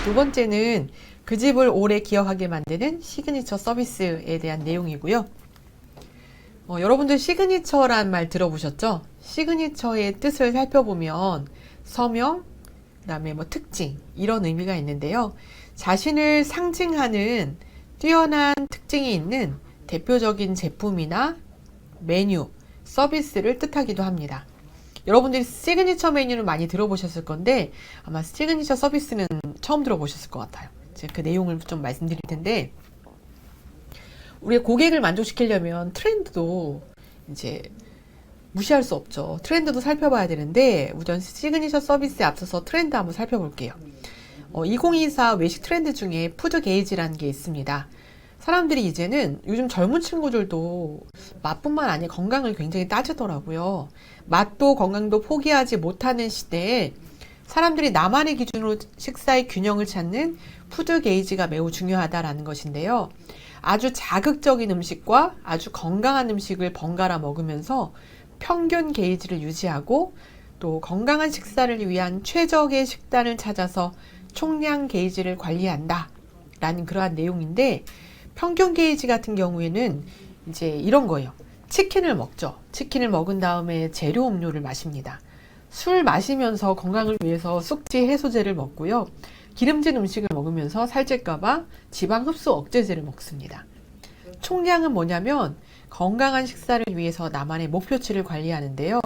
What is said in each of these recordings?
두 번째는 그 집을 오래 기억하게 만드는 시그니처 서비스에 대한 내용이고요. 여러분들 시그니처란 말 들어보셨죠? 시그니처의 뜻을 살펴보면 서명, 그다음에 특징 이런 의미가 있는데요. 자신을 상징하는 뛰어난 특징이 있는 대표적인 제품이나 메뉴, 서비스를 뜻하기도 합니다. 여러분들이 시그니처 메뉴는 많이 들어보셨을 건데 아마 시그니처 서비스는 처음 들어보셨을 것 같아요. 제가 그 내용을 좀 말씀드릴 텐데, 우리의 고객을 만족시키려면 트렌드도 이제 무시할 수 없죠. 트렌드도 살펴봐야 되는데 우선 시그니처 서비스에 앞서서 트렌드 한번 살펴볼게요. 2024 외식 트렌드 중에 푸드 게이지라는 게 있습니다. 사람들이 이제는 요즘 젊은 친구들도 맛뿐만 아니라 건강을 굉장히 따지더라고요. 맛도 건강도 포기하지 못하는 시대에 사람들이 나만의 기준으로 식사의 균형을 찾는 푸드 게이지가 매우 중요하다라는 것인데요. 아주 자극적인 음식과 아주 건강한 음식을 번갈아 먹으면서 평균 게이지를 유지하고 또 건강한 식사를 위한 최적의 식단을 찾아서 총량 게이지를 관리한다 라는 그러한 내용인데, 평균 게이지 같은 경우에는 이제 이런 거예요. 치킨을 먹죠. 치킨을 먹은 다음에 재료 음료를 마십니다. 술 마시면서 건강을 위해서 숙취 해소제를 먹고요. 기름진 음식을 먹으면서 살찔까봐 지방 흡수 억제제를 먹습니다. 총량은 뭐냐면 건강한 식사를 위해서 나만의 목표치를 관리하는데요.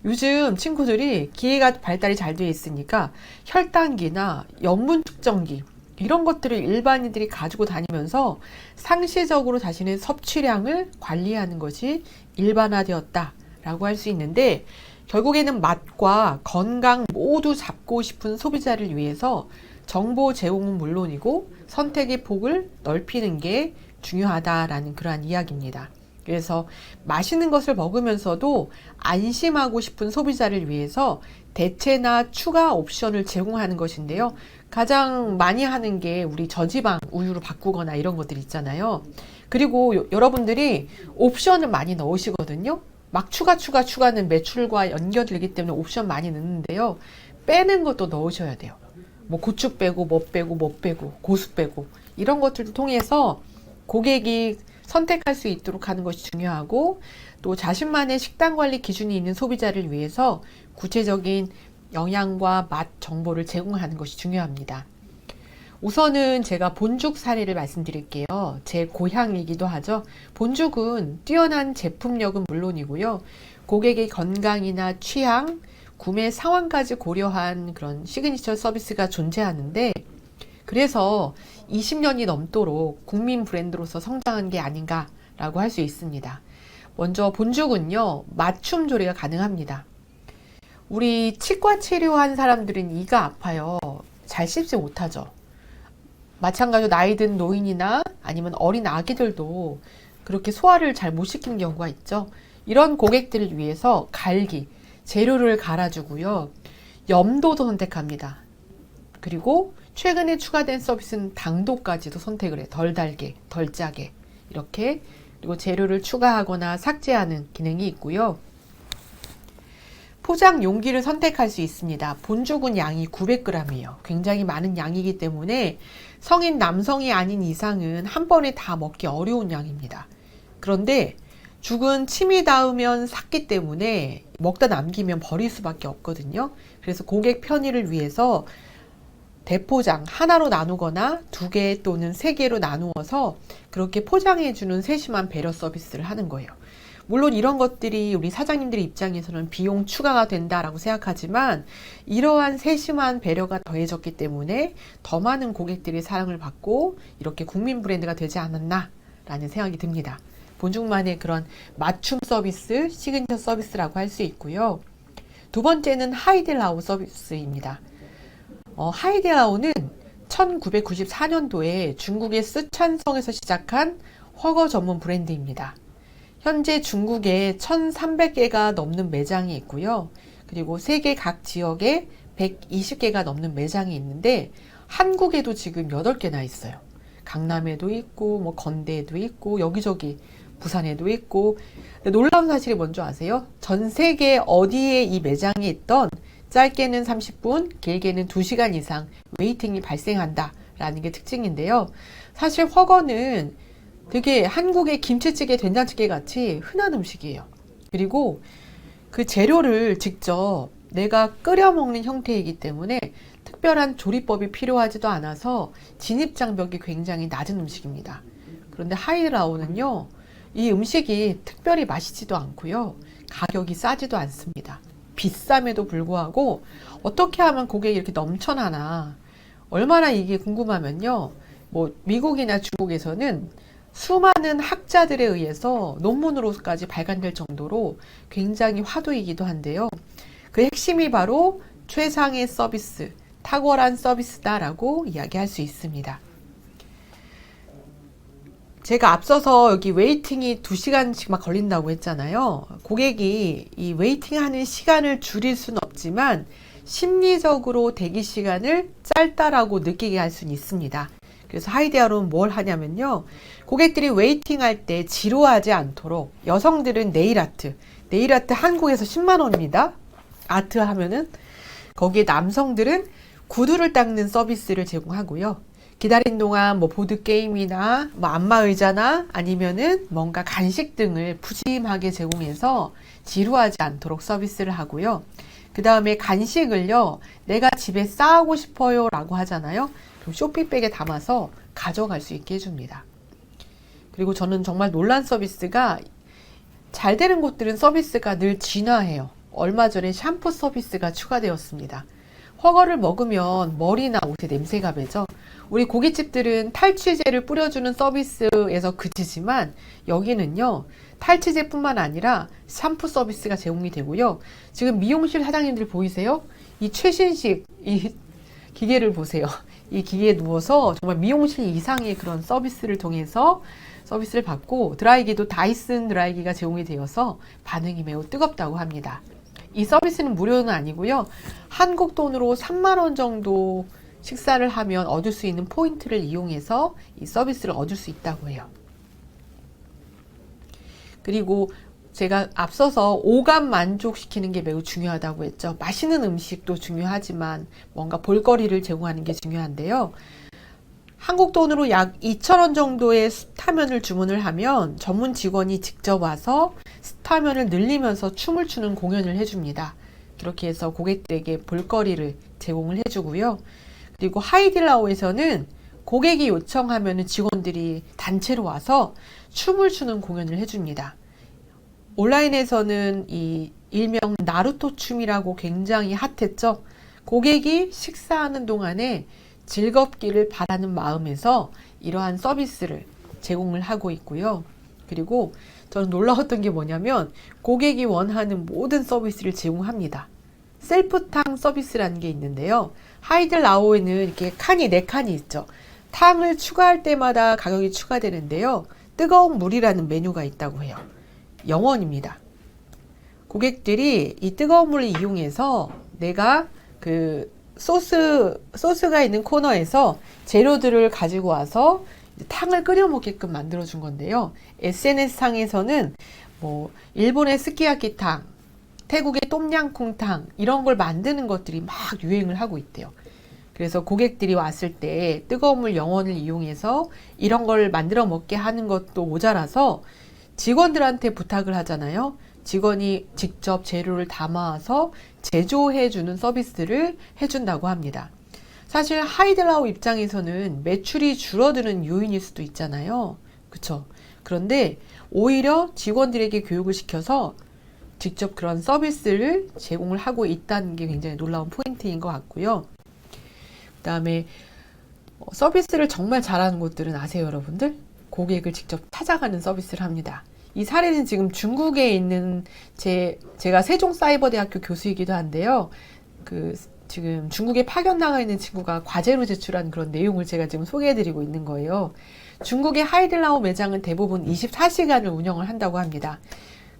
요즘 친구들이 기계가 발달이 잘 되어 있으니까 혈당기나 염분 측정기 이런 것들을 일반인들이 가지고 다니면서 상시적으로 자신의 섭취량을 관리하는 것이 일반화되었다라고 할 수 있는데, 결국에는 맛과 건강 모두 잡고 싶은 소비자를 위해서 정보 제공은 물론이고 선택의 폭을 넓히는 게 중요하다라는 그러한 이야기입니다. 그래서 맛있는 것을 먹으면서도 안심하고 싶은 소비자를 위해서 대체나 추가 옵션을 제공하는 것인데요. 가장 많이 하는 게 우리 저지방 우유로 바꾸거나 이런 것들 있잖아요. 그리고 여러분들이 옵션을 많이 넣으시거든요. 막 추가는 매출과 연결되기 때문에 옵션 많이 넣는데요. 빼는 것도 넣으셔야 돼요. 고추 빼고 뭐 빼고 고수 빼고 이런 것들을 통해서 고객이 선택할 수 있도록 하는 것이 중요하고, 또 자신만의 식단 관리 기준이 있는 소비자를 위해서 구체적인 영양과 맛 정보를 제공하는 것이 중요합니다. 우선은 제가 본죽 사례를 말씀드릴게요. 제 고향이기도 하죠. 본죽은 뛰어난 제품력은 물론이고요. 고객의 건강이나 취향, 구매 상황까지 고려한 그런 시그니처 서비스가 존재하는데, 그래서 20년이 넘도록 국민 브랜드로서 성장한 게 아닌가라고 할 수 있습니다. 먼저 본죽은요, 맞춤 조리가 가능합니다. 우리 치과 치료한 사람들은 이가 아파요. 잘 씹지 못하죠. 마찬가지로 나이 든 노인이나 아니면 어린 아기들도 그렇게 소화를 잘 못 시키는 경우가 있죠. 이런 고객들을 위해서 갈기, 재료를 갈아주고요. 염도도 선택합니다. 그리고 최근에 추가된 서비스는 당도까지도 선택을 해. 덜 달게, 덜 짜게 이렇게. 그리고 재료를 추가하거나 삭제하는 기능이 있고요. 포장 용기를 선택할 수 있습니다. 본죽은 양이 900g이에요. 굉장히 많은 양이기 때문에 성인 남성이 아닌 이상은 한 번에 다 먹기 어려운 양입니다. 그런데 죽은 침이 닿으면 삭기 때문에 먹다 남기면 버릴 수밖에 없거든요. 그래서 고객 편의를 위해서 대포장 하나로 나누거나 2개 또는 3개로 나누어서 그렇게 포장해주는 세심한 배려 서비스를 하는 거예요. 물론 이런 것들이 우리 사장님들의 입장에서는 비용 추가가 된다라고 생각하지만, 이러한 세심한 배려가 더해졌기 때문에 더 많은 고객들의 사랑을 받고 이렇게 국민 브랜드가 되지 않았나 라는 생각이 듭니다. 본죽만의 그런 맞춤 서비스, 시그니처 서비스라고 할 수 있고요. 두 번째는 하이딜라오 서비스입니다. 하이딜라오는 1994년도에 중국의 쓰촨성에서 시작한 훠궈 전문 브랜드입니다. 현재 중국에 1,300개가 넘는 매장이 있고요. 그리고 세계 각 지역에 120개가 넘는 매장이 있는데, 한국에도 지금 8개나 있어요. 강남에도 있고 건대에도 있고 여기저기 부산에도 있고. 놀라운 사실이 뭔지 아세요? 전 세계 어디에 이 매장이 있던 짧게는 30분, 길게는 2시간 이상 웨이팅이 발생한다 라는 게 특징인데요. 사실 훠궈는 되게 한국의 김치찌개, 된장찌개 같이 흔한 음식이에요. 그리고 그 재료를 직접 내가 끓여 먹는 형태이기 때문에 특별한 조리법이 필요하지도 않아서 진입장벽이 굉장히 낮은 음식입니다. 그런데 하이디라오는요, 이 음식이 특별히 맛있지도 않고요, 가격이 싸지도 않습니다. 비쌈에도 불구하고 어떻게 하면 고객이 이렇게 넘쳐나나, 얼마나 이게 궁금하면요, 뭐 미국이나 중국에서는 수많은 학자들에 의해서 논문으로까지 발간될 정도로 굉장히 화두이기도 한데요. 그 핵심이 바로 최상의 서비스, 탁월한 서비스다라고 이야기할 수 있습니다. 제가 앞서서 여기 웨이팅이 2시간씩 막 걸린다고 했잖아요. 고객이 이 웨이팅하는 시간을 줄일 수는 없지만 심리적으로 대기 시간을 짧다라고 느끼게 할 수는 있습니다. 그래서 하이디라오는 뭘 하냐면요, 고객들이 웨이팅할 때 지루하지 않도록 여성들은 네일아트 한국에서 10만 원입니다. 아트 하면은. 거기에 남성들은 구두를 닦는 서비스를 제공하고요. 기다린 동안 뭐 보드게임이나 뭐 안마의자나 아니면은 뭔가 간식 등을 푸짐하게 제공해서 지루하지 않도록 서비스를 하고요. 그 다음에 간식을요, 내가 집에 싸오고 싶어요 라고 하잖아요. 그럼 쇼핑백에 담아서 가져갈 수 있게 해줍니다. 그리고 저는 정말 놀란 서비스가, 잘 되는 곳들은 서비스가 늘 진화해요. 얼마 전에 샴푸 서비스가 추가되었습니다. 훠궈를 먹으면 머리나 옷에 냄새가 배죠. 우리 고깃집들은 탈취제를 뿌려주는 서비스에서 그치지만 여기는요, 탈취제뿐만 아니라 샴푸 서비스가 제공이 되고요. 지금 미용실 사장님들 보이세요? 이 최신식 이 기계를 보세요. 이 기계에 누워서 정말 미용실 이상의 그런 서비스를 통해서 서비스를 받고, 드라이기도 다이슨 드라이기가 제공이 되어서 반응이 매우 뜨겁다고 합니다. 이 서비스는 무료는 아니고요. 한국 돈으로 3만 원 정도 식사를 하면 얻을 수 있는 포인트를 이용해서 이 서비스를 얻을 수 있다고 해요. 그리고 제가 앞서서 오감 만족시키는 게 매우 중요하다고 했죠. 맛있는 음식도 중요하지만 뭔가 볼거리를 제공하는 게 중요한데요. 한국 돈으로 약 2,000원 정도의 스타면을 주문을 하면 전문 직원이 직접 와서 스타면을 늘리면서 춤을 추는 공연을 해줍니다. 그렇게 해서 고객들에게 볼거리를 제공을 해주고요. 그리고 하이디라오에서는 고객이 요청하면 직원들이 단체로 와서 춤을 추는 공연을 해줍니다. 온라인에서는 이 일명 나루토 춤이라고 굉장히 핫했죠. 고객이 식사하는 동안에 즐겁기를 바라는 마음에서 이러한 서비스를 제공을 하고 있고요. 그리고 저는 놀라웠던 게 뭐냐면 고객이 원하는 모든 서비스를 제공합니다. 셀프탕 서비스라는 게 있는데요. 하이디라오에는 이렇게 칸이 4칸이 있죠. 탕을 추가할 때마다 가격이 추가되는데요. 뜨거운 물이라는 메뉴가 있다고 해요. 0원입니다. 고객들이 이 뜨거운 물을 이용해서 내가 그 소스가 있는 코너에서 재료들을 가지고 와서 탕을 끓여 먹게끔 만들어 준 건데요. SNS상에서는 뭐 일본의 스키야키탕, 태국의 똠양꿍탕 이런 걸 만드는 것들이 막 유행을 하고 있대요. 그래서 고객들이 왔을 때 뜨거운 물 0원을 이용해서 이런 걸 만들어 먹게 하는 것도 모자라서 직원들한테 부탁을 하잖아요. 직원이 직접 재료를 담아와서 제조해주는 서비스를 해준다고 합니다. 사실 하이디라오 입장에서는 매출이 줄어드는 요인일 수도 있잖아요. 그쵸? 그런데 오히려 직원들에게 교육을 시켜서 직접 그런 서비스를 제공을 하고 있다는 게 굉장히 놀라운 포인트인 것 같고요. 그 다음에 서비스를 정말 잘하는 곳들은 아세요, 여러분들? 고객을 직접 찾아가는 서비스를 합니다. 이 사례는 지금 중국에 있는 제가 세종사이버대학교 교수이기도 한데요. 지금 중국에 파견 나가 있는 친구가 과제로 제출한 그런 내용을 제가 지금 소개해드리고 있는 거예요. 중국의 하이디라오 매장은 대부분 24시간을 운영을 한다고 합니다.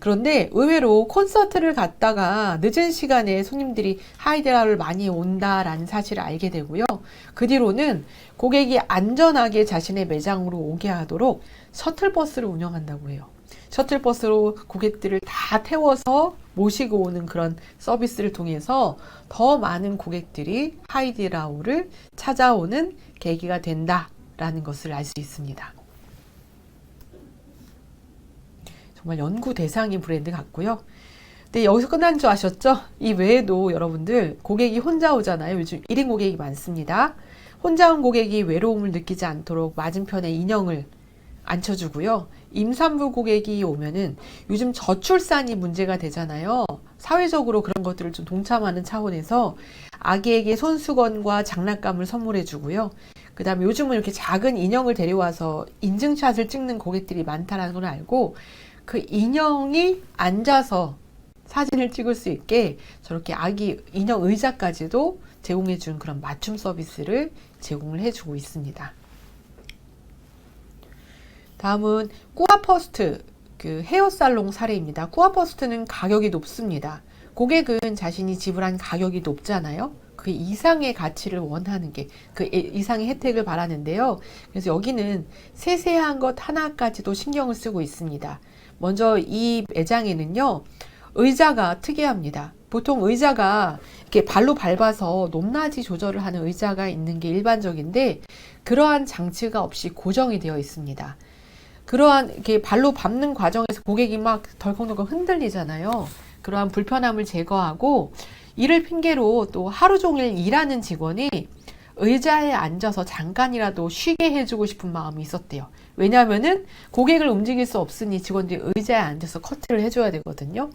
그런데 의외로 콘서트를 갔다가 늦은 시간에 손님들이 하이디라오를 많이 온다라는 사실을 알게 되고요. 그 뒤로는 고객이 안전하게 자신의 매장으로 오게 하도록 셔틀버스를 운영한다고 해요. 셔틀버스로 고객들을 다 태워서 모시고 오는 그런 서비스를 통해서 더 많은 고객들이 하이디라오를 찾아오는 계기가 된다라는 것을 알 수 있습니다. 정말 연구 대상인 브랜드 같고요. 근데 여기서 끝난 줄 아셨죠? 이 외에도 여러분들 고객이 혼자 오잖아요. 요즘 1인 고객이 많습니다. 혼자 온 고객이 외로움을 느끼지 않도록 맞은편에 인형을 앉혀주고요. 임산부 고객이 오면은 요즘 저출산이 문제가 되잖아요. 사회적으로 그런 것들을 좀 동참하는 차원에서 아기에게 손수건과 장난감을 선물해 주고요. 그 다음에 요즘은 이렇게 작은 인형을 데려와서 인증샷을 찍는 고객들이 많다는 걸 알고 그 인형이 앉아서 사진을 찍을 수 있게 저렇게 아기 인형 의자까지도 제공해 준 그런 맞춤 서비스를 제공을 해주고 있습니다. 다음은 꾸아퍼스트 그 헤어살롱 사례입니다. 꾸아퍼스트는 가격이 높습니다. 고객은 자신이 지불한 가격이 높잖아요. 그 이상의 가치를 원하는 게 그 이상의 혜택을 바라는데요. 그래서 여기는 세세한 것 하나까지도 신경을 쓰고 있습니다. 먼저 이 매장에는요, 의자가 특이합니다. 보통 의자가 이렇게 발로 밟아서 높낮이 조절을 하는 의자가 있는 게 일반적인데 그러한 장치가 없이 고정이 되어 있습니다. 그러한 이렇게 발로 밟는 과정에서 고객이 막 덜컹덜컹 흔들리잖아요. 그러한 불편함을 제거하고 이를 핑계로 또 하루 종일 일하는 직원이 의자에 앉아서 잠깐이라도 쉬게 해주고 싶은 마음이 있었대요. 왜냐하면은 고객을 움직일 수 없으니 직원들이 의자에 앉아서 커트를 해줘야 되거든요.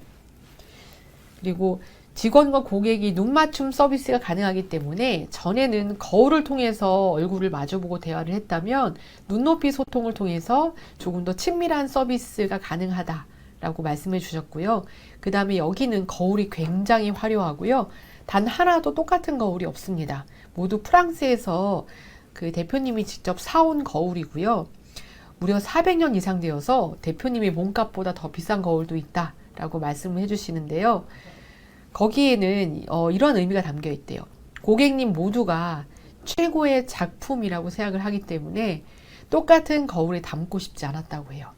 그리고 직원과 고객이 눈 맞춤 서비스가 가능하기 때문에 전에는 거울을 통해서 얼굴을 마주보고 대화를 했다면 눈높이 소통을 통해서 조금 더 친밀한 서비스가 가능하다라고 말씀해 주셨고요. 그 다음에 여기는 거울이 굉장히 화려하고요. 단 하나도 똑같은 거울이 없습니다. 모두 프랑스에서 그 대표님이 직접 사온 거울이고요. 무려 400년 이상 되어서 대표님의 몸값보다 더 비싼 거울도 있다라고 말씀을 해주시는데요. 거기에는 이런 의미가 담겨 있대요. 고객님 모두가 최고의 작품이라고 생각을 하기 때문에 똑같은 거울에 담고 싶지 않았다고 해요.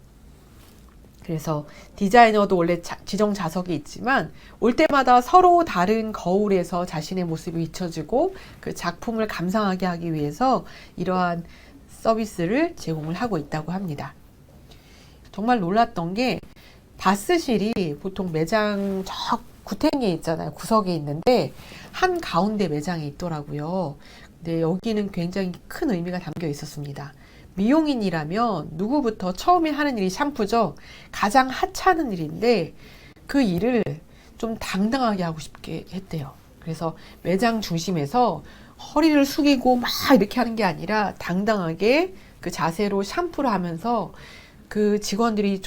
그래서 디자이너도 원래 지정 자석이 있지만 올 때마다 서로 다른 거울에서 자신의 모습이 비춰지고 그 작품을 감상하게 하기 위해서 이러한 서비스를 제공을 하고 있다고 합니다. 정말 놀랐던 게 바스실이 보통 매장 저 구탱이에 있잖아요. 구석에 있는데 한 가운데 매장에 있더라고요. 근데 여기는 굉장히 큰 의미가 담겨 있었습니다. 미용인이라면 누구부터 처음에 하는 일이 샴푸죠. 가장 하찮은 일인데 그 일을 좀 당당하게 하고 싶게 했대요. 그래서 매장 중심에서 허리를 숙이고 막 이렇게 하는 게 아니라 당당하게 그 자세로 샴푸를 하면서 그 직원들이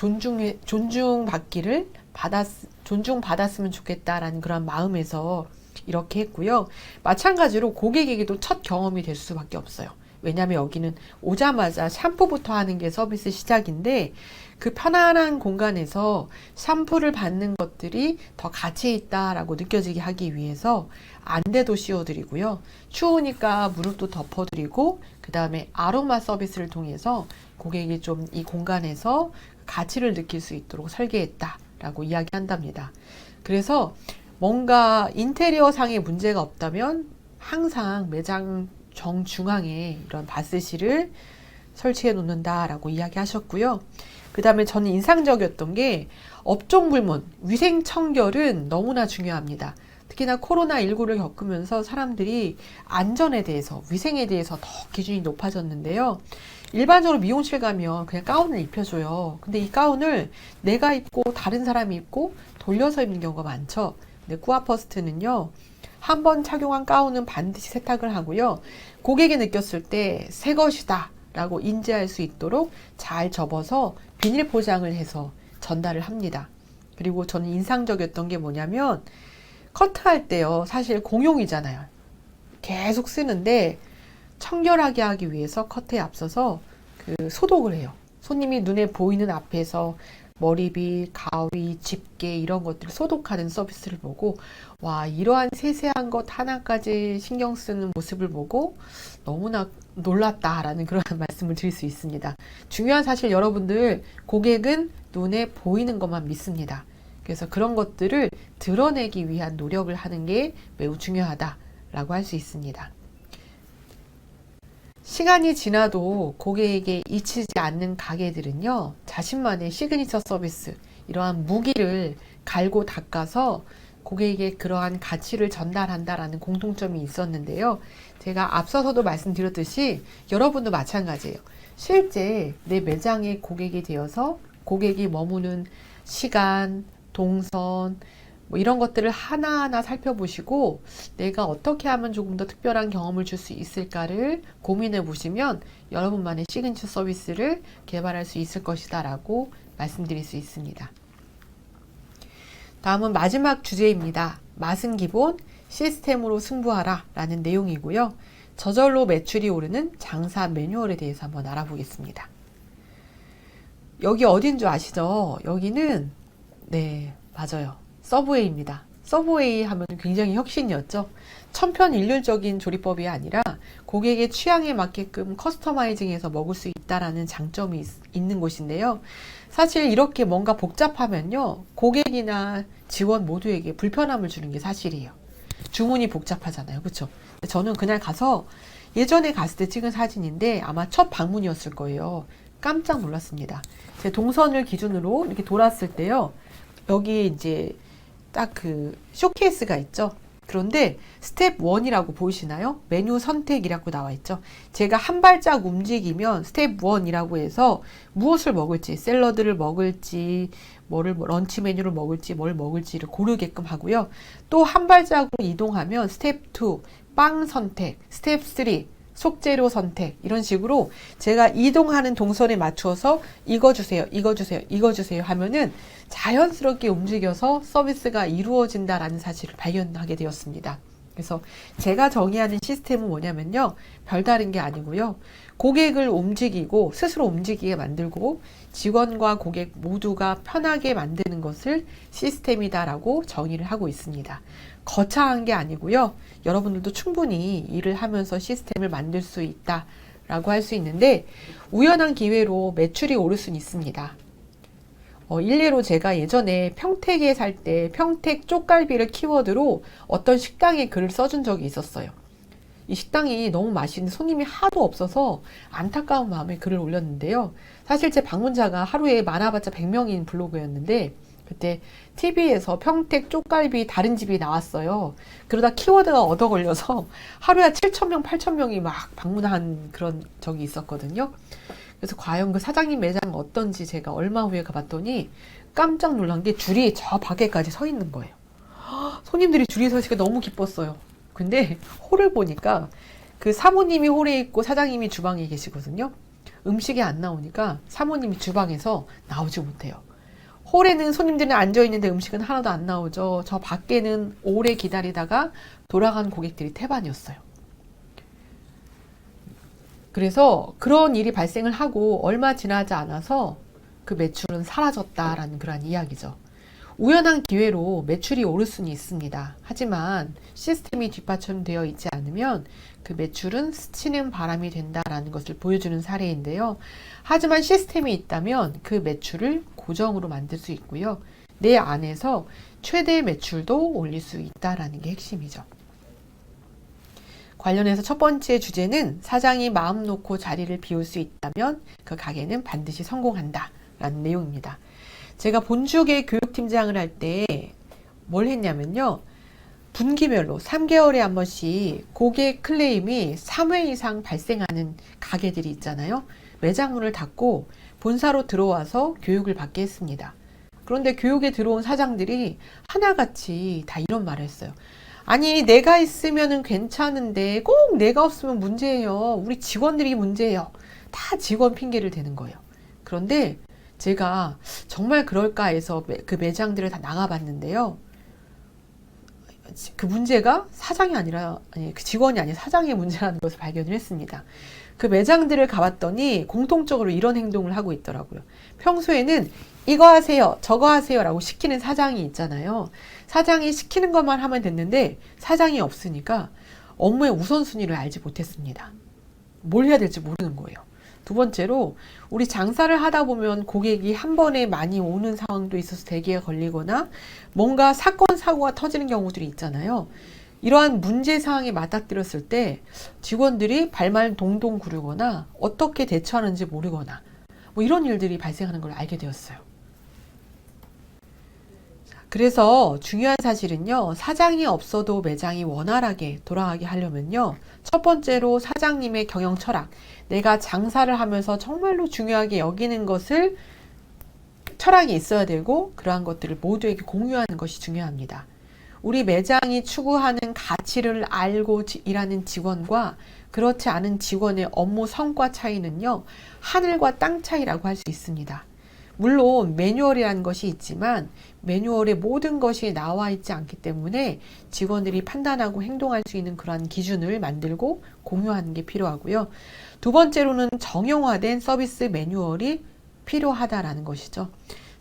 존중받았으면 좋겠다라는 그런 마음에서 이렇게 했고요. 마찬가지로 고객에게도 첫 경험이 될 수밖에 없어요. 왜냐하면 여기는 오자마자 샴푸부터 하는 게 서비스 시작인데 그 편안한 공간에서 샴푸를 받는 것들이 더 가치 있다라고 느껴지게 하기 위해서 안대도 씌워드리고요. 추우니까 무릎도 덮어드리고 그 다음에 아로마 서비스를 통해서 고객이 좀 이 공간에서 가치를 느낄 수 있도록 설계했다라고 이야기한답니다. 그래서 뭔가 인테리어 상에 문제가 없다면 항상 매장 정중앙에 이런 바스실을 설치해 놓는다라고 이야기하셨고요. 그 다음에 저는 인상적이었던 게 업종 불문, 위생 청결은 너무나 중요합니다. 특히나 코로나19를 겪으면서 사람들이 안전에 대해서, 위생에 대해서 더 기준이 높아졌는데요. 일반적으로 미용실 가면 그냥 가운을 입혀줘요. 근데 이 가운을 내가 입고 다른 사람이 입고 돌려서 입는 경우가 많죠. 근데 꾸아퍼스트는요. 한 번 착용한 가운은 반드시 세탁을 하고요. 고객이 느꼈을 때 새 것이다 라고 인지할 수 있도록 잘 접어서 비닐 포장을 해서 전달을 합니다. 그리고 저는 인상적이었던 게 뭐냐면 커트할 때요. 사실 공용이잖아요. 계속 쓰는데 청결하게 하기 위해서 커트에 앞서서 그 소독을 해요. 손님이 눈에 보이는 앞에서 머리빗, 가위, 집게 이런 것들을 소독하는 서비스를 보고 와, 이러한 세세한 것 하나까지 신경 쓰는 모습을 보고 너무나 놀랐다라는 그런 말씀을 드릴 수 있습니다. 중요한 사실 여러분들, 고객은 눈에 보이는 것만 믿습니다. 그래서 그런 것들을 드러내기 위한 노력을 하는 게 매우 중요하다라고 할 수 있습니다. 시간이 지나도 고객에게 잊히지 않는 가게들은요, 자신만의 시그니처 서비스, 이러한 무기를 갈고 닦아서 고객에게 그러한 가치를 전달한다라는 공통점이 있었는데요. 제가 앞서서도 말씀드렸듯이 여러분도 마찬가지예요. 실제 내 매장의 고객이 되어서 고객이 머무는 시간, 동선, 뭐 이런 것들을 하나하나 살펴보시고 내가 어떻게 하면 조금 더 특별한 경험을 줄 수 있을까를 고민해 보시면 여러분만의 시그니처 서비스를 개발할 수 있을 것이다 라고 말씀드릴 수 있습니다. 다음은 마지막 주제입니다. 맛은 기본, 시스템으로 승부하라 라는 내용이고요. 저절로 매출이 오르는 장사 매뉴얼에 대해서 한번 알아보겠습니다. 여기 어딘 줄 아시죠? 여기는 네, 맞아요. 서브웨이입니다. 서브웨이 하면 굉장히 혁신이었죠. 천편일률적인 조리법이 아니라 고객의 취향에 맞게끔 커스터마이징해서 먹을 수 있다라는 장점이 있는 곳인데요. 사실 이렇게 뭔가 복잡하면요, 고객이나 직원 모두에게 불편함을 주는 게 사실이에요. 주문이 복잡하잖아요. 그렇죠? 저는 그날 가서 예전에 갔을 때 찍은 사진인데 아마 첫 방문이었을 거예요. 깜짝 놀랐습니다. 제 동선을 기준으로 이렇게 돌았을 때요, 여기 이제 딱 그 쇼케이스가 있죠. 그런데 스텝 1이라고 보이시나요? 메뉴 선택이라고 나와 있죠. 제가 한 발짝 움직이면 스텝 1이라고 해서 무엇을 먹을지, 샐러드를 먹을지, 뭐를 런치 메뉴를 먹을지, 뭘 먹을지를 고르게끔 하고요. 또 한 발짝으로 이동하면 스텝 2, 빵 선택, 스텝 3, 속재료 선택, 이런 식으로 제가 이동하는 동선에 맞추어서 이거 주세요, 이거 주세요, 이거 주세요 하면은 자연스럽게 움직여서 서비스가 이루어진다라는 사실을 발견하게 되었습니다. 그래서 제가 정의하는 시스템은 뭐냐면요, 별다른 게 아니고요, 고객을 움직이고 스스로 움직이게 만들고 직원과 고객 모두가 편하게 만드는 것을 시스템이다라고 정의를 하고 있습니다. 거창한 게 아니고요, 여러분들도 충분히 일을 하면서 시스템을 만들 수 있다라고 할 수 있는데, 우연한 기회로 매출이 오를 수는 있습니다. 일례로 제가 예전에 평택에 살 때 평택 쪽갈비를 키워드로 어떤 식당에 글을 써준 적이 있었어요. 이 식당이 너무 맛있는 손님이 하도 없어서 안타까운 마음에 글을 올렸는데요. 사실 제 방문자가 하루에 많아봤자 100명인 블로그였는데 그때 TV에서 평택 쪽갈비 다른 집이 나왔어요. 그러다 키워드가 얻어 걸려서 하루에 7,000명, 8,000명이 막 방문한 그런 적이 있었거든요. 그래서 과연 그 사장님 매장 어떤지 제가 얼마 후에 가봤더니 깜짝 놀란 게 줄이 저 밖에까지 서 있는 거예요. 손님들이 줄이 서시니까 너무 기뻤어요. 근데 홀을 보니까 그 사모님이 홀에 있고 사장님이 주방에 계시거든요. 음식이 안 나오니까 사모님이 주방에서 나오지 못해요. 홀에는 손님들은 앉아있는데 음식은 하나도 안 나오죠. 저 밖에는 오래 기다리다가 돌아간 고객들이 태반이었어요. 그래서 그런 일이 발생을 하고 얼마 지나지 않아서 그 매출은 사라졌다라는 그런 이야기죠. 우연한 기회로 매출이 오를 수는 있습니다. 하지만 시스템이 뒷받침되어 있지 않으면 그 매출은 스치는 바람이 된다라는 것을 보여주는 사례인데요. 하지만 시스템이 있다면 그 매출을 고정으로 만들 수 있고요. 내 안에서 최대 매출도 올릴 수 있다라는 게 핵심이죠. 관련해서 첫 번째 주제는 사장이 마음 놓고 자리를 비울 수 있다면 그 가게는 반드시 성공한다 라는 내용입니다. 제가 본주계 교육팀장을 할 때 뭘 했냐면요, 분기별로 3개월에 한 번씩 고객 클레임이 3회 이상 발생하는 가게들이 있잖아요. 매장문을 닫고 본사로 들어와서 교육을 받게 했습니다. 그런데 교육에 들어온 사장들이 하나같이 다 이런 말을 했어요. 아니, 내가 있으면 괜찮은데 꼭 내가 없으면 문제예요. 우리 직원들이 문제예요. 다 직원 핑계를 대는 거예요. 그런데 제가 정말 그럴까 해서 그 매장들을 다 나가봤는데요. 그 문제가 사장이 아니라, 아니, 그 직원이 아닌 사장의 문제라는 것을 발견을 했습니다. 그 매장들을 가봤더니 공통적으로 이런 행동을 하고 있더라고요. 평소에는 이거 하세요, 저거 하세요 라고 시키는 사장이 있잖아요. 사장이 시키는 것만 하면 됐는데 사장이 없으니까 업무의 우선순위를 알지 못했습니다. 뭘 해야 될지 모르는 거예요. 두 번째로 우리 장사를 하다 보면 고객이 한 번에 많이 오는 상황도 있어서 대기가 걸리거나 뭔가 사건, 사고가 터지는 경우들이 있잖아요. 이러한 문제 상황에 맞닥뜨렸을 때 직원들이 발만 동동 구르거나 어떻게 대처하는지 모르거나 뭐 이런 일들이 발생하는 걸 알게 되었어요. 그래서 중요한 사실은요, 사장이 없어도 매장이 원활하게 돌아가게 하려면요, 첫 번째로 사장님의 경영 철학, 내가 장사를 하면서 정말로 중요하게 여기는 것을 철학이 있어야 되고, 그러한 것들을 모두에게 공유하는 것이 중요합니다. 우리 매장이 추구하는 가치를 알고 일하는 직원과 그렇지 않은 직원의 업무 성과 차이는요, 하늘과 땅 차이라고 할 수 있습니다. 물론 매뉴얼이라는 것이 있지만 매뉴얼에 모든 것이 나와 있지 않기 때문에 직원들이 판단하고 행동할 수 있는 그러한 기준을 만들고 공유하는 게 필요하고요. 두 번째로는 정형화된 서비스 매뉴얼이 필요하다라는 것이죠.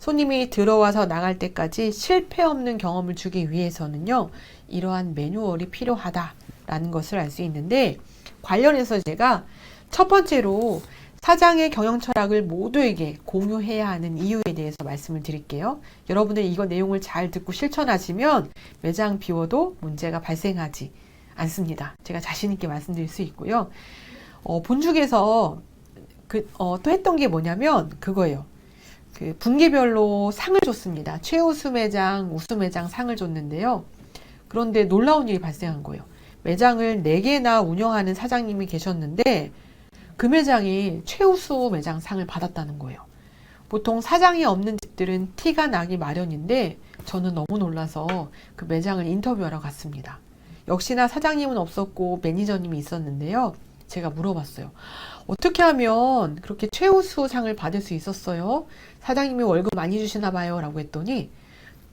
손님이 들어와서 나갈 때까지 실패 없는 경험을 주기 위해서는요, 이러한 매뉴얼이 필요하다라는 것을 알 수 있는데, 관련해서 제가 첫 번째로 사장의 경영 철학을 모두에게 공유해야 하는 이유에 대해서 말씀을 드릴게요. 여러분들 이거 내용을 잘 듣고 실천하시면 매장 비워도 문제가 발생하지 않습니다. 제가 자신 있게 말씀드릴 수 있고요. 본죽에서 또 했던 게 뭐냐면 그거예요. 그 분기별로 상을 줬습니다. 최우수 매장, 우수 매장 상을 줬는데요. 그런데 놀라운 일이 발생한 거예요. 매장을 4개나 운영하는 사장님이 계셨는데 그 매장이 최우수 매장 상을 받았다는 거예요. 보통 사장이 없는 집들은 티가 나기 마련인데 저는 너무 놀라서 그 매장을 인터뷰하러 갔습니다. 역시나 사장님은 없었고 매니저님이 있었는데요. 제가 물어봤어요. 어떻게 하면 그렇게 최우수 상을 받을 수 있었어요? 사장님이 월급 많이 주시나 봐요 라고 했더니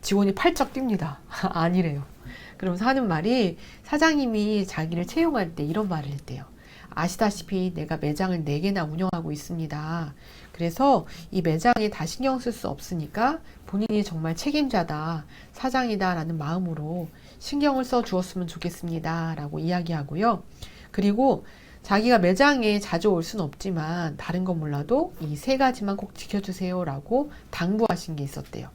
직원이 팔쩍 뜁니다. 아니래요. 그러면서 하는 말이 사장님이 자기를 채용할 때 이런 말을 했대요. 아시다시피 내가 매장을 4개나 운영하고 있습니다. 그래서 이 매장에 다 신경 쓸 수 없으니까 본인이 정말 책임자다, 사장이다 라는 마음으로 신경을 써 주었으면 좋겠습니다 라고 이야기하고요. 그리고 자기가 매장에 자주 올 수는 없지만 다른 건 몰라도 이 3가지만 꼭 지켜주세요 라고 당부하신 게 있었대요.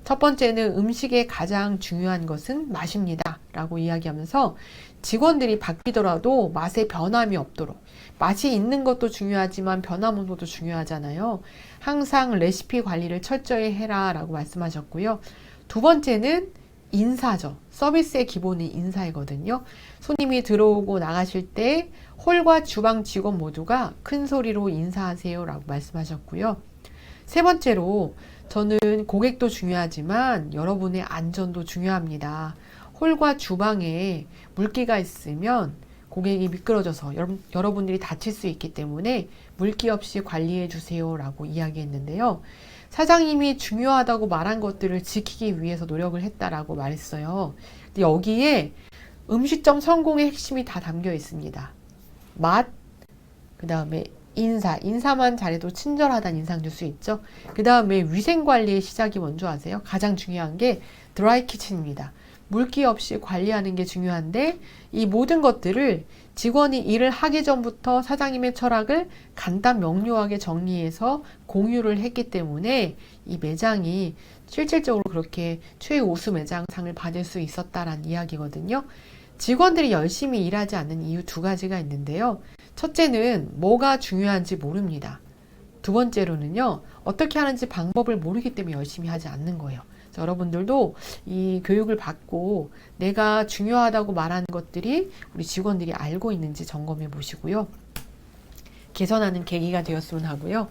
첫 번째는 음식의 가장 중요한 것은 맛입니다 라고 이야기하면서 직원들이 바뀌더라도 맛에 변함이 없도록, 맛이 있는 것도 중요하지만 변함없는 것도 중요하잖아요. 항상 레시피 관리를 철저히 해라 라고 말씀하셨고요. 두 번째는 인사죠. 서비스의 기본이 인사이거든요. 손님이 들어오고 나가실 때 홀과 주방 직원 모두가 큰 소리로 인사하세요 라고 말씀하셨고요. 세 번째로 저는 고객도 중요하지만 여러분의 안전도 중요합니다. 홀과 주방에 물기가 있으면 고객이 미끄러져서 여러분들이 다칠 수 있기 때문에 물기 없이 관리해 주세요 라고 이야기했는데요. 사장님이 중요하다고 말한 것들을 지키기 위해서 노력을 했다라고 말했어요. 근데 여기에 음식점 성공의 핵심이 다 담겨 있습니다. 맛, 그 다음에 인사만 잘해도 친절하다는 인상 줄 수 있죠. 그 다음에 위생관리의 시작이 뭔지 아세요? 가장 중요한 게 드라이 키친입니다. 물기 없이 관리하는 게 중요한데 이 모든 것들을 직원이 일을 하기 전부터 사장님의 철학을 간단 명료하게 정리해서 공유를 했기 때문에 이 매장이 실질적으로 그렇게 최우수 매장상을 받을 수 있었다라는 이야기거든요. 직원들이 열심히 일하지 않는 이유 2가지가 있는데요. 첫째는 뭐가 중요한지 모릅니다. 두 번째로는요, 어떻게 하는지 방법을 모르기 때문에 열심히 하지 않는 거예요. 여러분들도 이 교육을 받고 내가 중요하다고 말하는 것들이 우리 직원들이 알고 있는지 점검해 보시고요. 개선하는 계기가 되었으면 하고요.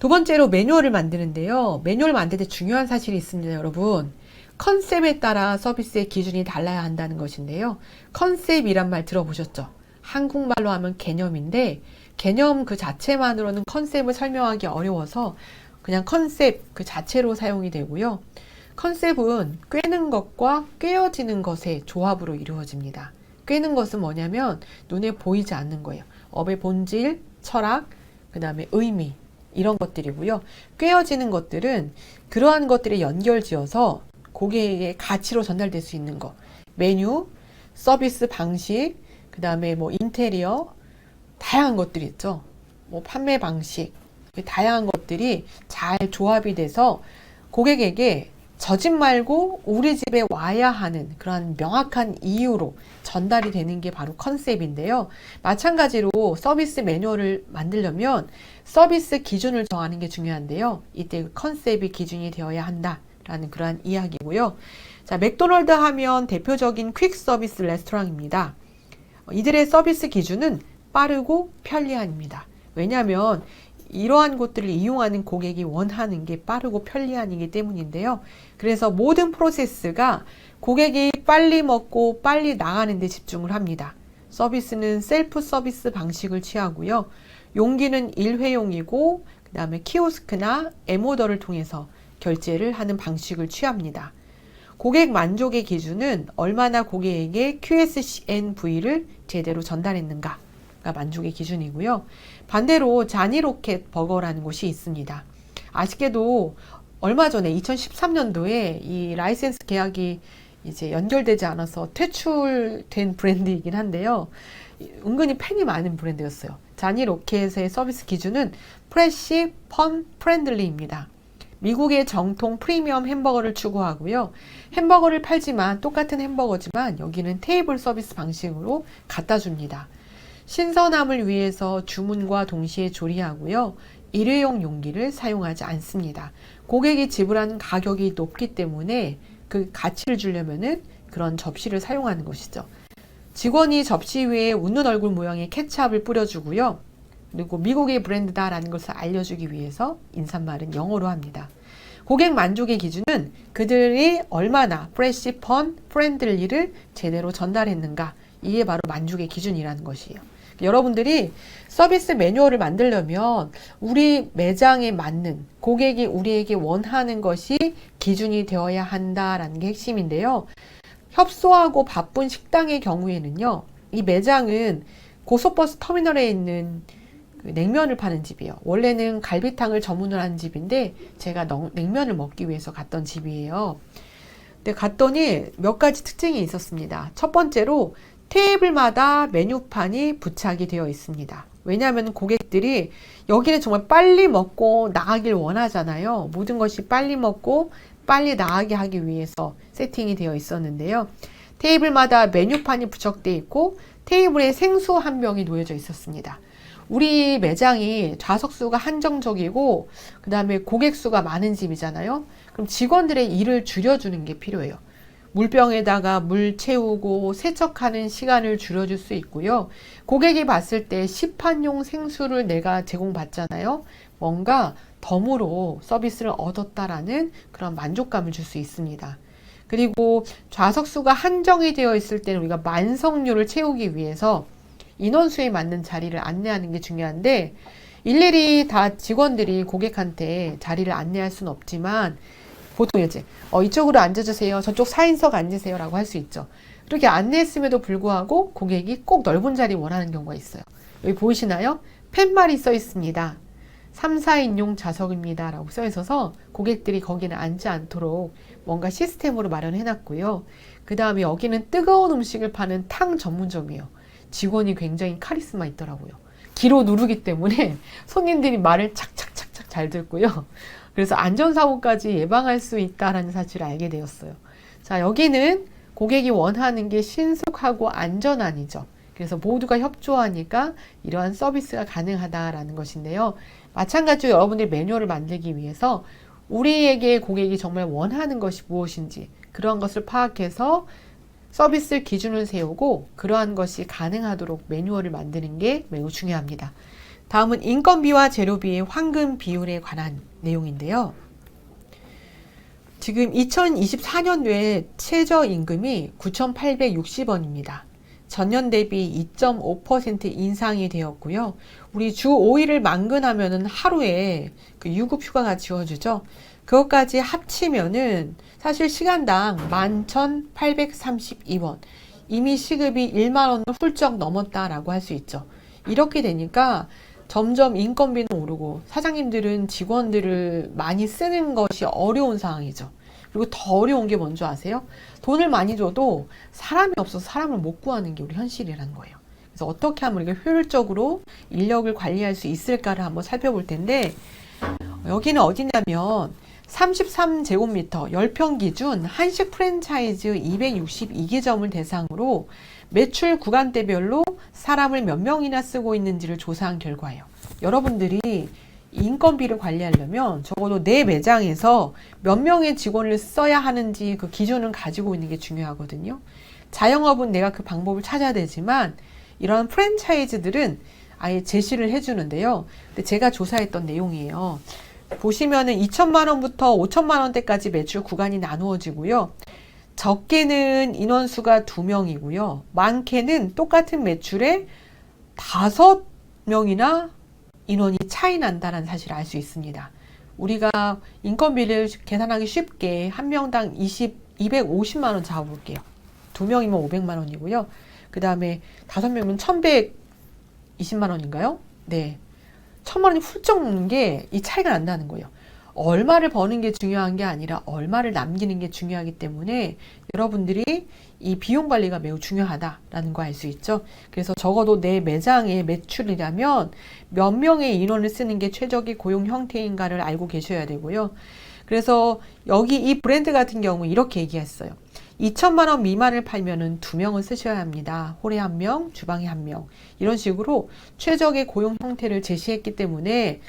두 번째로 매뉴얼을 만드는데요. 매뉴얼 만들 때 중요한 사실이 있습니다, 여러분. 컨셉에 따라 서비스의 기준이 달라야 한다는 것인데요. 컨셉이란 말 들어보셨죠? 한국말로 하면 개념인데 개념 그 자체만으로는 컨셉을 설명하기 어려워서 그냥 컨셉 그 자체로 사용이 되고요. 컨셉은 꿰는 것과 꿰어지는 것의 조합으로 이루어집니다. 꿰는 것은 뭐냐면 눈에 보이지 않는 거예요. 업의 본질, 철학, 그 다음에 의미 이런 것들이고요. 꿰어지는 것들은 그러한 것들이 연결지어서 고객에게 가치로 전달될 수 있는 거. 메뉴, 서비스 방식, 그 다음에 뭐 인테리어, 다양한 것들이 있죠. 뭐 판매 방식, 다양한 것들이 잘 조합이 돼서 고객에게 저 집 말고 우리 집에 와야 하는 그런 명확한 이유로 전달이 되는 게 바로 컨셉인데요. 마찬가지로 서비스 매뉴얼을 만들려면 서비스 기준을 정하는 게 중요한데요. 이때 컨셉이 기준이 되어야 한다라는 그러한 이야기고요. 자, 맥도날드 하면 대표적인 퀵 서비스 레스토랑입니다. 이들의 서비스 기준은 빠르고 편리한입니다. 왜냐하면 이러한 곳들을 이용하는 고객이 원하는 게 빠르고 편리한이기 때문인데요. 그래서 모든 프로세스가 고객이 빨리 먹고 빨리 나가는 데 집중을 합니다. 서비스는 셀프 서비스 방식을 취하고요. 용기는 일회용이고 그 다음에 키오스크나 M오더를 통해서 결제를 하는 방식을 취합니다. 고객 만족의 기준은 얼마나 고객에게 QSNV를 제대로 전달했는가 만족의 기준이고요. 반대로 자니로켓 버거라는 곳이 있습니다. 아쉽게도 얼마 전에 2013년도에 이 라이센스 계약이 이제 연결되지 않아서 퇴출된 브랜드이긴 한데요. 은근히 팬이 많은 브랜드였어요. 자니로켓의 서비스 기준은 프레시, 펀, 프렌들리입니다. 미국의 정통 프리미엄 햄버거를 추구하고요. 햄버거를 팔지만 똑같은 햄버거지만 여기는 테이블 서비스 방식으로 갖다 줍니다. 신선함을 위해서 주문과 동시에 조리하고요. 일회용 용기를 사용하지 않습니다. 고객이 지불한 가격이 높기 때문에 그 가치를 주려면은 그런 접시를 사용하는 것이죠. 직원이 접시 위에 웃는 얼굴 모양의 케찹을 뿌려주고요. 그리고 미국의 브랜드다라는 것을 알려주기 위해서 인사말은 영어로 합니다. 고객 만족의 기준은 그들이 얼마나 프레시, 펀, 프렌들리를 제대로 전달했는가. 이게 바로 만족의 기준이라는 것이에요. 여러분들이 서비스 매뉴얼을 만들려면 우리 매장에 맞는 고객이 우리에게 원하는 것이 기준이 되어야 한다라는 게 핵심인데요. 협소하고 바쁜 식당의 경우에는요. 이 매장은 고속버스 터미널에 있는 그 냉면을 파는 집이에요. 원래는 갈비탕을 전문으로 하는 집인데 제가 냉면을 먹기 위해서 갔던 집이에요. 근데 갔더니 몇 가지 특징이 있었습니다. 첫 번째로 테이블마다 메뉴판이 부착이 되어 있습니다. 왜냐하면 고객들이 여기는 정말 빨리 먹고 나가길 원하잖아요. 모든 것이 빨리 먹고 빨리 나가게 하기 위해서 세팅이 되어 있었는데요. 테이블마다 메뉴판이 부착되어 있고 테이블에 생수 한 병이 놓여져 있었습니다. 우리 매장이 좌석수가 한정적이고 그 다음에 고객수가 많은 집이잖아요. 그럼 직원들의 일을 줄여주는 게 필요해요. 물병에다가 물 채우고 세척하는 시간을 줄여줄 수 있고요. 고객이 봤을 때 시판용 생수를 내가 제공받잖아요. 뭔가 덤으로 서비스를 얻었다라는 그런 만족감을 줄 수 있습니다. 그리고 좌석수가 한정이 되어 있을 때는 우리가 만석률을 채우기 위해서 인원수에 맞는 자리를 안내하는 게 중요한데 일일이 다 직원들이 고객한테 자리를 안내할 수는 없지만 보통 이제 이쪽으로 앉아주세요. 저쪽 4인석 앉으세요. 라고 할 수 있죠. 이렇게 안내했음에도 불구하고 고객이 꼭 넓은 자리 원하는 경우가 있어요. 여기 보이시나요? 팻말이 써 있습니다. 3, 4인용 좌석입니다. 라고 써 있어서 고객들이 거기는 앉지 않도록 뭔가 시스템으로 마련해 놨고요. 그 다음에 여기는 뜨거운 음식을 파는 탕 전문점이에요. 직원이 굉장히 카리스마 있더라고요. 기로 누르기 때문에 손님들이 말을 착착착착 잘 듣고요. 그래서 안전사고까지 예방할 수 있다는 사실을 알게 되었어요. 자, 여기는 고객이 원하는 게 신속하고 안전한이죠. 그래서 모두가 협조하니까 이러한 서비스가 가능하다라는 것인데요. 마찬가지로 여러분들이 매뉴얼을 만들기 위해서 우리에게 고객이 정말 원하는 것이 무엇인지 그런 것을 파악해서 서비스 기준을 세우고 그러한 것이 가능하도록 매뉴얼을 만드는 게 매우 중요합니다. 다음은 인건비와 재료비의 황금 비율에 관한 내용인데요. 지금 2024년도에 최저임금이 9,860원입니다. 전년 대비 2.5% 인상이 되었고요. 우리 주 5일을 만근하면은 하루에 그 유급 휴가가 지워지죠. 그것까지 합치면은 사실 시간당 11,832원. 이미 시급이 1만 원을 훌쩍 넘었다라고 할 수 있죠. 이렇게 되니까 점점 인건비는 오르고 사장님들은 직원들을 많이 쓰는 것이 어려운 상황이죠. 그리고 더 어려운 게 뭔지 아세요? 돈을 많이 줘도 사람이 없어서 사람을 못 구하는 게 우리 현실이라는 거예요. 그래서 어떻게 하면 우리가 효율적으로 인력을 관리할 수 있을까를 한번 살펴볼 텐데, 여기는 어디냐면 33제곱미터 10평 기준 한식 프랜차이즈 262개점을 대상으로 매출 구간대별로 사람을 몇 명이나 쓰고 있는지를 조사한 결과예요. 여러분들이 인건비를 관리하려면 적어도 내 매장에서 몇 명의 직원을 써야 하는지 그 기준을 가지고 있는 게 중요하거든요. 자영업은 내가 그 방법을 찾아야 되지만 이런 프랜차이즈들은 아예 제시를 해주는데요. 근데 제가 조사했던 내용이에요. 보시면은 2천만 원부터 5천만 원대까지 매출 구간이 나누어지고요. 적게는 인원수가 2명이고요. 많게는 똑같은 매출에 5명이나 인원이 차이 난다는 사실을 알 수 있습니다. 우리가 인건비를 계산하기 쉽게 한 명당 250만 원 잡아볼게요. 2명이면 500만 원이고요. 그 다음에 5명이면 1120만 원인가요? 네. 1000만 원이 훌쩍 넘는 게 이 차이가 난다는 거예요. 얼마를 버는 게 중요한 게 아니라 얼마를 남기는 게 중요하기 때문에 여러분들이 이 비용 관리가 매우 중요하다라는 거 알 수 있죠. 그래서 적어도 내 매장의 매출이라면 몇 명의 인원을 쓰는 게 최적의 고용 형태인가를 알고 계셔야 되고요. 그래서 여기 이 브랜드 같은 경우 이렇게 얘기했어요. 2천만 원 미만을 팔면은 2명을 쓰셔야 합니다. 홀에 1명, 주방에 1명. 이런 식으로 최적의 고용 형태를 제시했기 때문에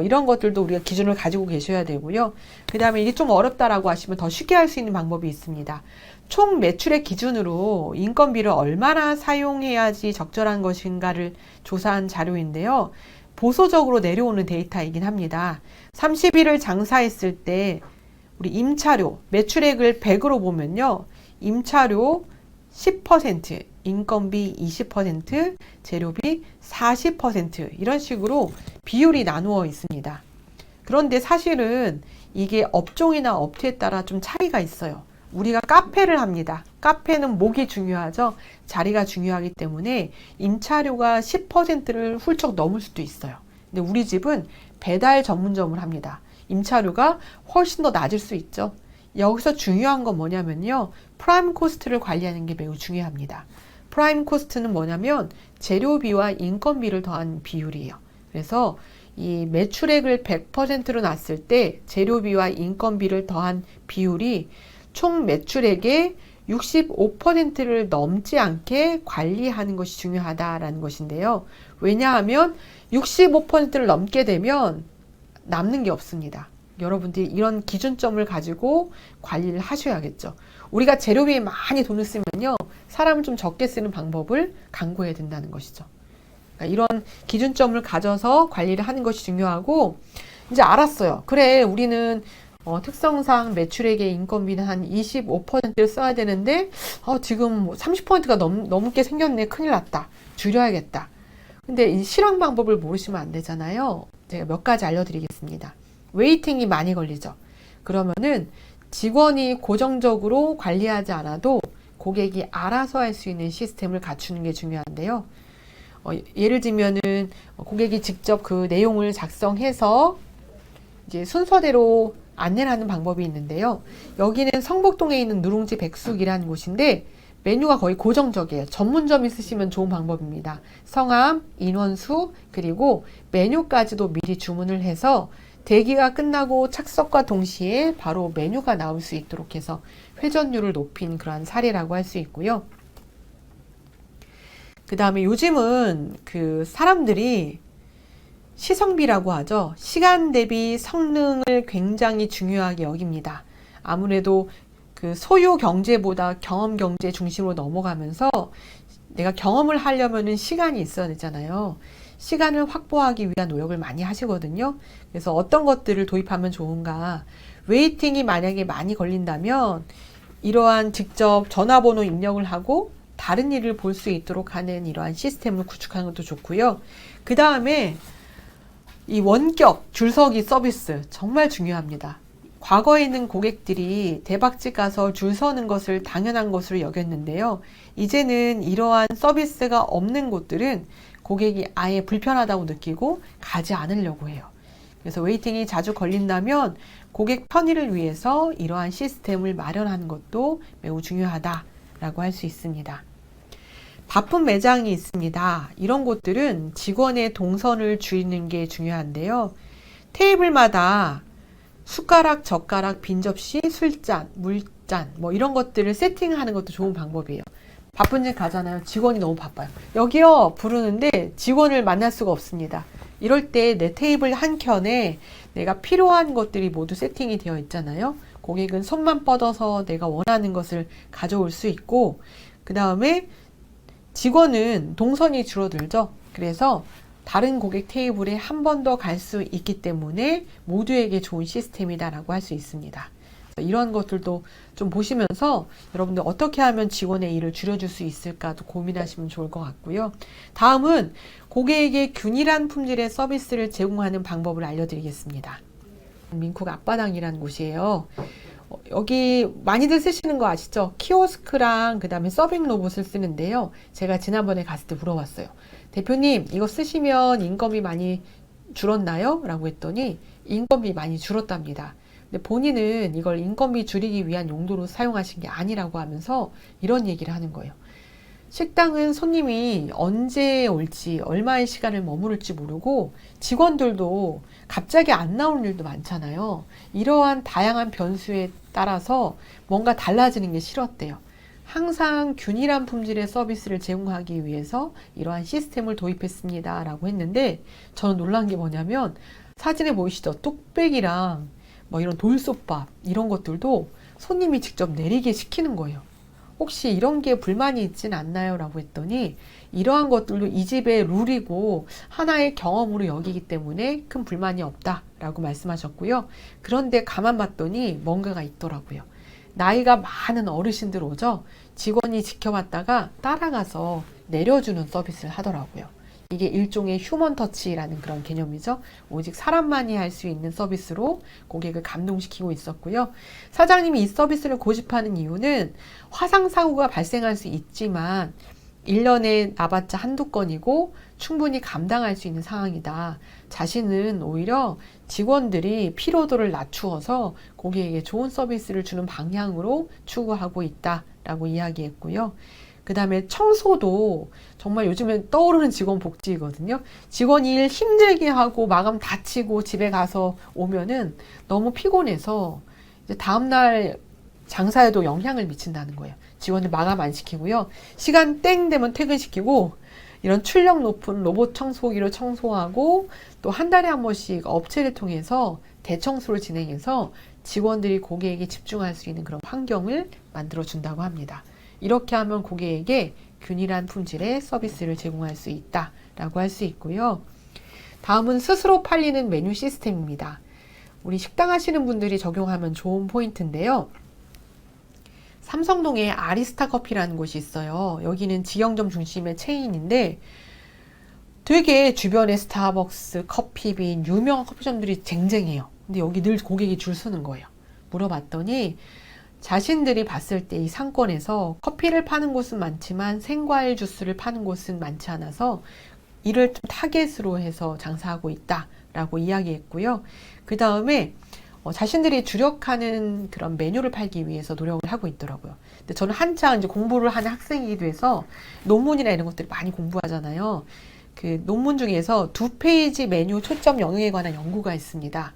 이런 것들도 우리가 기준을 가지고 계셔야 되고요. 그 다음에 이게 좀 어렵다라고 하시면 더 쉽게 할 수 있는 방법이 있습니다. 총 매출의 기준으로 인건비를 얼마나 사용해야지 적절한 것인가를 조사한 자료인데요. 보수적으로 내려오는 데이터이긴 합니다. 30일을 장사했을 때 우리 임차료, 매출액을 100으로 보면요. 임차료 10%, 인건비 20%, 재료비 40% 이런 식으로 비율이 나누어 있습니다. 그런데 사실은 이게 업종이나 업체에 따라 좀 차이가 있어요. 우리가 카페를 합니다. 카페는 목이 중요하죠. 자리가 중요하기 때문에 임차료가 10%를 훌쩍 넘을 수도 있어요. 근데 우리 집은 배달 전문점을 합니다. 임차료가 훨씬 더 낮을 수 있죠. 여기서 중요한 건 뭐냐면요. 프라임 코스트를 관리하는 게 매우 중요합니다. 프라임 코스트는 뭐냐면 재료비와 인건비를 더한 비율이에요. 그래서 이 매출액을 100%로 놨을 때 재료비와 인건비를 더한 비율이 총 매출액의 65%를 넘지 않게 관리하는 것이 중요하다라는 것인데요. 왜냐하면 65%를 넘게 되면 남는 게 없습니다. 여러분들이 이런 기준점을 가지고 관리를 하셔야겠죠. 우리가 재료비에 많이 돈을 쓰면요. 사람을 좀 적게 쓰는 방법을 강구해야 된다는 것이죠. 그러니까 이런 기준점을 가져서 관리를 하는 것이 중요하고 이제 알았어요. 그래 우리는 특성상 매출액의 인건비는 한 25%를 써야 되는데 지금 30%가 넘게 생겼네. 큰일 났다. 줄여야겠다. 근데 이 실행 방법을 모르시면 안 되잖아요. 제가 몇 가지 알려드리겠습니다. 웨이팅이 많이 걸리죠. 그러면은 직원이 고정적으로 관리하지 않아도 고객이 알아서 할 수 있는 시스템을 갖추는 게 중요한데요. 예를 들면은 고객이 직접 그 내용을 작성해서 이제 순서대로 안내를 하는 방법이 있는데요. 여기는 성북동에 있는 누룽지 백숙이라는 곳인데 메뉴가 거의 고정적이에요. 전문점 있으시면 좋은 방법입니다. 성함, 인원수, 그리고 메뉴까지도 미리 주문을 해서 대기가 끝나고 착석과 동시에 바로 메뉴가 나올 수 있도록 해서 회전율을 높인 그러한 사례라고 할 수 있고요. 그 다음에 요즘은 그 사람들이 시성비라고 하죠. 시간 대비 성능을 굉장히 중요하게 여깁니다. 아무래도 그 소유 경제보다 경험 경제 중심으로 넘어가면서 내가 경험을 하려면은 시간이 있어야 되잖아요. 시간을 확보하기 위한 노력을 많이 하시거든요. 그래서 어떤 것들을 도입하면 좋은가. 웨이팅이 만약에 많이 걸린다면 이러한 직접 전화번호 입력을 하고 다른 일을 볼 수 있도록 하는 이러한 시스템을 구축하는 것도 좋고요. 그 다음에 이 원격 줄서기 서비스 정말 중요합니다. 과거에 있는 고객들이 대박집 가서 줄 서는 것을 당연한 것으로 여겼는데요. 이제는 이러한 서비스가 없는 곳들은 고객이 아예 불편하다고 느끼고 가지 않으려고 해요. 그래서 웨이팅이 자주 걸린다면 고객 편의를 위해서 이러한 시스템을 마련하는 것도 매우 중요하다라고 할 수 있습니다. 바쁜 매장이 있습니다. 이런 곳들은 직원의 동선을 줄이는 게 중요한데요. 테이블마다 숟가락, 젓가락, 빈 접시, 술잔, 물잔 뭐 이런 것들을 세팅하는 것도 좋은 방법이에요. 바쁜 집 가잖아요. 직원이 너무 바빠요. 여기요 부르는데 직원을 만날 수가 없습니다. 이럴 때 내 테이블 한켠에 내가 필요한 것들이 모두 세팅이 되어 있잖아요. 고객은 손만 뻗어서 내가 원하는 것을 가져올 수 있고, 그 다음에 직원은 동선이 줄어들죠. 그래서 다른 고객 테이블에 한 번 더 갈 수 있기 때문에 모두에게 좋은 시스템이다라고 할 수 있습니다. 이런 것들도 좀 보시면서 여러분들 어떻게 하면 직원의 일을 줄여줄 수 있을까도 고민하시면 좋을 것 같고요. 다음은 고객에게 균일한 품질의 서비스를 제공하는 방법을 알려드리겠습니다. 민쿡 앞바당이라는 곳이에요. 여기 많이들 쓰시는 거 아시죠? 키오스크랑 그 다음에 서빙 로봇을 쓰는데요. 제가 지난번에 갔을 때 물어봤어요. 대표님, 이거 쓰시면 인건비 많이 줄었나요? 라고 했더니 인건비 많이 줄었답니다. 근데 본인은 이걸 인건비 줄이기 위한 용도로 사용하신 게 아니라고 하면서 이런 얘기를 하는 거예요. 식당은 손님이 언제 올지, 얼마의 시간을 머무를지 모르고 직원들도 갑자기 안 나오는 일도 많잖아요. 이러한 다양한 변수에 따라서 뭔가 달라지는 게 싫었대요. 항상 균일한 품질의 서비스를 제공하기 위해서 이러한 시스템을 도입했습니다. 라고 했는데 저는 놀란 게 뭐냐면 사진에 보이시죠? 뚝배기랑 뭐 이런 돌솥밥 이런 것들도 손님이 직접 내리게 시키는 거예요. 혹시 이런 게 불만이 있진 않나요? 라고 했더니 이러한 것들도 이 집의 룰이고 하나의 경험으로 여기기 때문에 큰 불만이 없다라고 말씀하셨고요. 그런데 가만 봤더니 뭔가가 있더라고요. 나이가 많은 어르신들 오죠? 직원이 지켜봤다가 따라가서 내려주는 서비스를 하더라고요. 이게 일종의 휴먼 터치라는 그런 개념이죠. 오직 사람만이 할 수 있는 서비스로 고객을 감동시키고 있었고요. 사장님이 이 서비스를 고집하는 이유는 화상사고가 발생할 수 있지만 1년에 나봤자 한두 건이고 충분히 감당할 수 있는 상황이다. 자신은 오히려 직원들이 피로도를 낮추어서 고객에게 좋은 서비스를 주는 방향으로 추구하고 있다라고 이야기했고요. 그 다음에 청소도 정말 요즘에 떠오르는 직원 복지거든요. 직원이 일 힘들게 하고 마감 다치고 집에 가서 오면은 너무 피곤해서 이제 다음날 장사에도 영향을 미친다는 거예요. 직원들 마감 안 시키고요. 시간 땡 되면 퇴근시키고 이런 출력 높은 로봇 청소기로 청소하고 또 한 달에 한 번씩 업체를 통해서 대청소를 진행해서 직원들이 고객에게 집중할 수 있는 그런 환경을 만들어 준다고 합니다. 이렇게 하면 고객에게 균일한 품질의 서비스를 제공할 수 있다라고 할 수 있고요. 다음은 스스로 팔리는 메뉴 시스템입니다. 우리 식당 하시는 분들이 적용하면 좋은 포인트인데요. 삼성동에 아리스타 커피라는 곳이 있어요. 여기는 직영점 중심의 체인인데 되게 주변에 스타벅스, 커피빈, 유명한 커피점들이 쟁쟁해요. 근데 여기 늘 고객이 줄 서는 거예요. 물어봤더니 자신들이 봤을 때 이 상권에서 커피를 파는 곳은 많지만 생과일 주스를 파는 곳은 많지 않아서 이를 좀 타겟으로 해서 장사하고 있다라고 이야기했고요. 그 다음에 자신들이 주력하는 그런 메뉴를 팔기 위해서 노력을 하고 있더라고요. 근데 저는 한창 이제 공부를 하는 학생이기도 해서 논문이나 이런 것들을 많이 공부하잖아요. 그 논문 중에서 2페이지 메뉴 초점 영역에 관한 연구가 있습니다.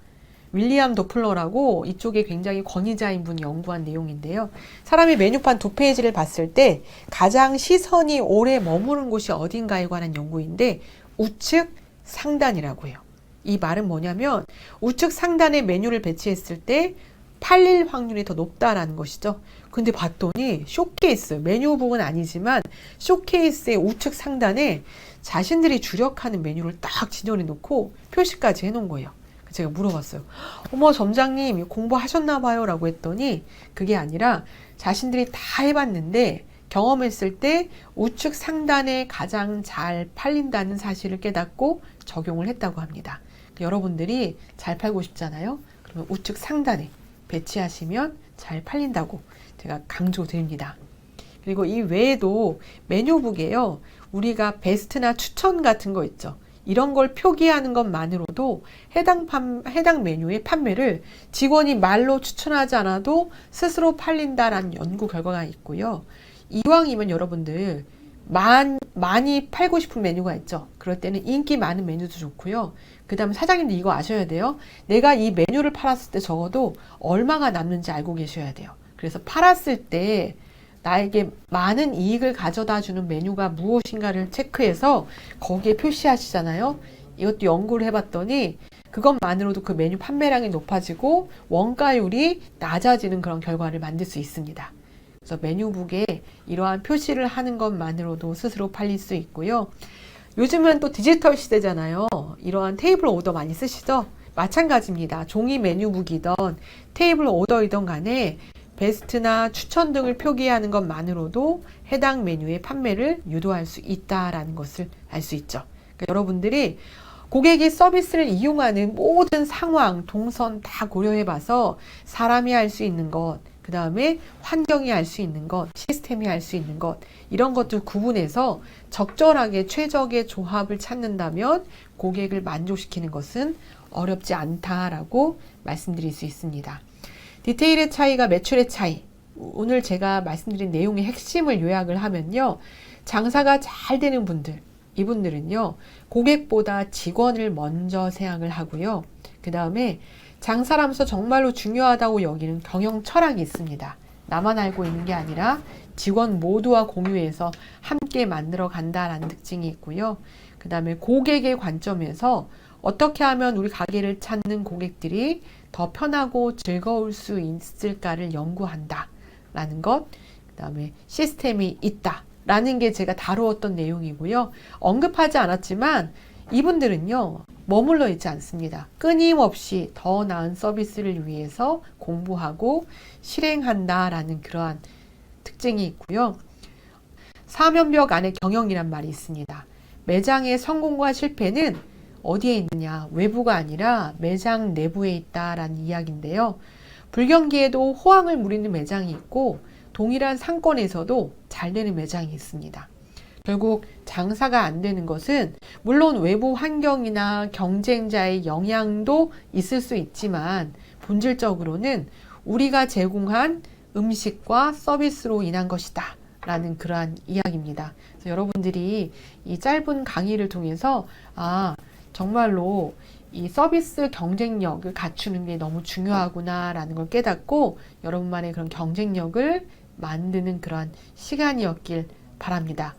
윌리엄 도플러라고 이쪽에 굉장히 권위자인 분이 연구한 내용인데요. 사람이 메뉴판 2페이지를 봤을 때 가장 시선이 오래 머무는 곳이 어딘가에 관한 연구인데 우측 상단이라고 해요. 이 말은 뭐냐면 우측 상단에 메뉴를 배치했을 때 팔릴 확률이 더 높다라는 것이죠. 근데 봤더니 쇼케이스, 메뉴 부분 아니지만 쇼케이스의 우측 상단에 자신들이 주력하는 메뉴를 딱 진열해 놓고 표시까지 해놓은 거예요. 제가 물어봤어요. 어머, 점장님 공부하셨나 봐요 라고 했더니 그게 아니라 자신들이 다 해봤는데 경험했을 때 우측 상단에 가장 잘 팔린다는 사실을 깨닫고 적용을 했다고 합니다. 여러분들이 잘 팔고 싶잖아요. 그러면 우측 상단에 배치하시면 잘 팔린다고 제가 강조드립니다. 그리고 이 외에도 메뉴북에요. 우리가 베스트나 추천 같은 거 있죠. 이런 걸 표기하는 것만으로도 해당 메뉴의 판매를 직원이 말로 추천하지 않아도 스스로 팔린다라는 연구 결과가 있고요. 이왕이면 여러분들 많이 팔고 싶은 메뉴가 있죠. 그럴 때는 인기 많은 메뉴도 좋고요. 그 다음에 사장님도 이거 아셔야 돼요. 내가 이 메뉴를 팔았을 때 적어도 얼마가 남는지 알고 계셔야 돼요. 그래서 팔았을 때 나에게 많은 이익을 가져다 주는 메뉴가 무엇인가를 체크해서 거기에 표시하시잖아요. 이것도 연구를 해봤더니 그것만으로도 그 메뉴 판매량이 높아지고 원가율이 낮아지는 그런 결과를 만들 수 있습니다. 그래서 메뉴북에 이러한 표시를 하는 것만으로도 스스로 팔릴 수 있고요. 요즘은 또 디지털 시대잖아요. 이러한 테이블 오더 많이 쓰시죠? 마찬가지입니다. 종이 메뉴북이던 테이블 오더이던 간에 베스트나 추천 등을 표기하는 것만으로도 해당 메뉴의 판매를 유도할 수 있다라는 것을 알 수 있죠. 그러니까 여러분들이 고객이 서비스를 이용하는 모든 상황, 동선 다 고려해봐서 사람이 할 수 있는 것, 그 다음에 환경이 할 수 있는 것, 시스템이 할 수 있는 것, 이런 것들 구분해서 적절하게 최적의 조합을 찾는다면 고객을 만족시키는 것은 어렵지 않다라고 말씀드릴 수 있습니다. 디테일의 차이가 매출의 차이. 오늘 제가 말씀드린 내용의 핵심을 요약을 하면요. 장사가 잘 되는 분들, 이분들은요. 고객보다 직원을 먼저 생각을 하고요. 그 다음에 장사를 하면서 정말로 중요하다고 여기는 경영 철학이 있습니다. 나만 알고 있는 게 아니라 직원 모두와 공유해서 함께 만들어 간다라는 특징이 있고요. 그 다음에 고객의 관점에서 어떻게 하면 우리 가게를 찾는 고객들이 더 편하고 즐거울 수 있을까를 연구한다 라는 것, 그 다음에 시스템이 있다 라는 게 제가 다루었던 내용이고요. 언급하지 않았지만 이분들은요 머물러 있지 않습니다. 끊임없이 더 나은 서비스를 위해서 공부하고 실행한다 라는 그러한 특징이 있고요. 사면벽 안에 경영이란 말이 있습니다. 매장의 성공과 실패는 어디에 있느냐? 외부가 아니라 매장 내부에 있다라는 이야기인데요. 불경기에도 호황을 누리는 매장이 있고 동일한 상권에서도 잘 되는 매장이 있습니다. 결국 장사가 안 되는 것은 물론 외부 환경이나 경쟁자의 영향도 있을 수 있지만 본질적으로는 우리가 제공한 음식과 서비스로 인한 것이다 라는 그러한 이야기입니다. 그래서 여러분들이 이 짧은 강의를 통해서 정말로 이 서비스 경쟁력을 갖추는 게 너무 중요하구나 라는 걸 깨닫고 여러분만의 그런 경쟁력을 만드는 그런 시간이었길 바랍니다.